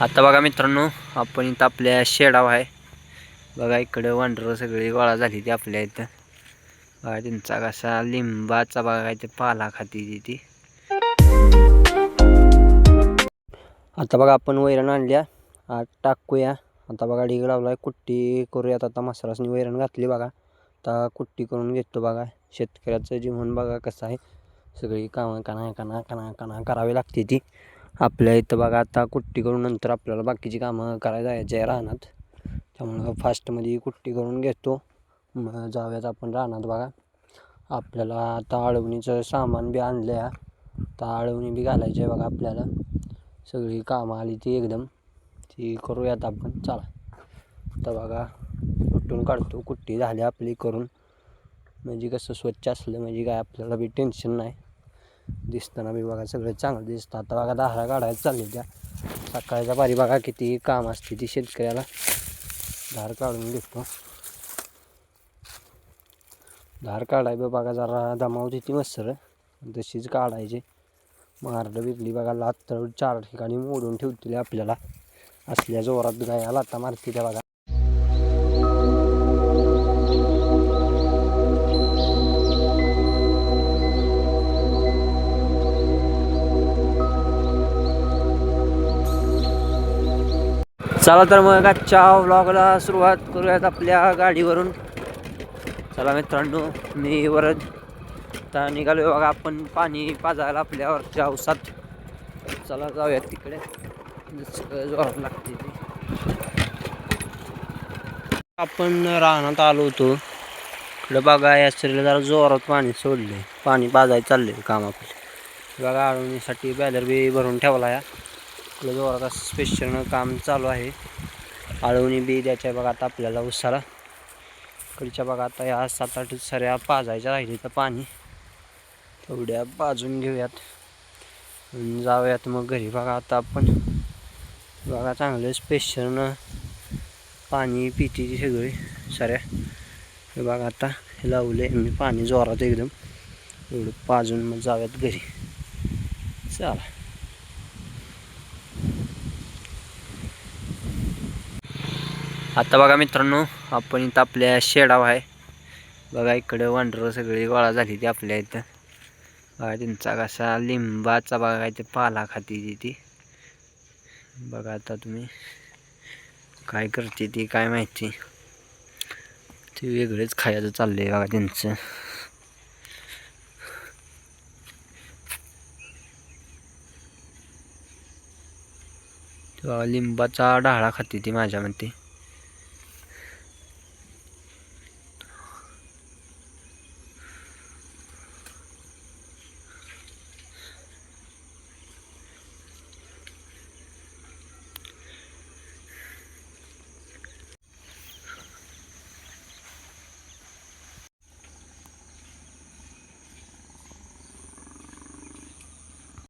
आता बघा मित्रांनो, आपण इथं आपल्या शेडाव आहे बघा. इकडे वांढरं सगळी गोळा झाली ती आपल्या इथं बघा. त्यांचा कसा लिंबाचा बघा इथे पाला खाती ती. आता बघा आपण वैरण आणल्या, आज टाकूया. आता बघा ढीग लावलाय, कुट्टी करूयात. आता मसरासनी वैरण घातली बघा. आता कुट्टी करून घेतो बघा. शेतकऱ्याचं जीवन बघा कसं आहे, सगळी कामं कणा करावी लागते ती आपल्या इथं बघा. आता कुट्टी करून नंतर आपल्याला बाकीची कामं करायला जायचे आहे रानात. त्यामुळं फास्टमध्ये कुट्टी करून घेतो, मग जाऊयात आपण रानात बघा. आपल्याला आता आळवणीचं सामान बी आणलं आहे. आता आळवणी बी घालायची आहे बघा आपल्याला. सगळी कामं आली ती एकदम, ती करूयात आपण. चला आता बघा कुट्टून काढतो. कुट्टी झाली आपली करून, म्हणजे कसं स्वच्छ असलं म्हणजे काय आपल्याला बी टेन्शन नाही. दिसताना बी बघा सगळं चांगलं दिसतं. आता बघा धारा काढायला चालली त्या. सकाळच्या पारी बघा किती काम असते ती शेतकऱ्याला. धार काढून घेतो. धार काढायचं बघा जरा दमावती ती मस्तर, तशीच काढायची. मारडं बिकली बघा, लात 4 ठिकाणी मोडून ठेवतील आपल्याला. असल्या जोरात गाया लाता मारती त्या बघा. चला तर मग आजच्या व्लॉगला सुरुवात करूयात आपल्या गाडीवरून. चला मित्रांनो, मी वरद आता निघालो बघा आपण पाणी पाजायला आपल्यावरच्या ऊसात. चला जाऊयात तिकडे, जोरात लागते ती. आपण रानात आलो होतो इकडे बघा. या स्त्रीला जरा जोरात पाणी सोडले, पाणी पाजायला चालले काम आपले बघा. आळवणीसाठी बॅलर बी भरून ठेवला या. इकडे जोरात स्पेशल काम चालू आहे. आळवणी बी द्यायच्या बघा आता आपल्याला उसाला. इकडच्या बघा आता या 7-8 सऱ्या पाजायच्या राहिली तर पाणी तेवढ्या पाजून घेऊयात, जाऊयात मग घरी बघा. आता आपण बघा चांगलं स्पेशलनं पाणी पिती ती सगळी सऱ्या. हे बघा आता हे लावले मी पाणी जोरात एकदम, एवढं पाजून मग जाऊयात घरी. चला आता बघा मित्रांनो, आपण इथं आपल्या शेडाव आहे बघा. इकडे वांढरं सगळी गोळा झाली ती आपल्या इथं बघा. त्यांचा कसा लिंबाचा बघा इथे पाला खाती ती बघा. आता तुम्ही काय करते ती काय माहिती, ते वेगळेच खायचं चाललंय बघा त्यांचं. बघा लिंबाचा डाळा खाते ती माझ्या मते.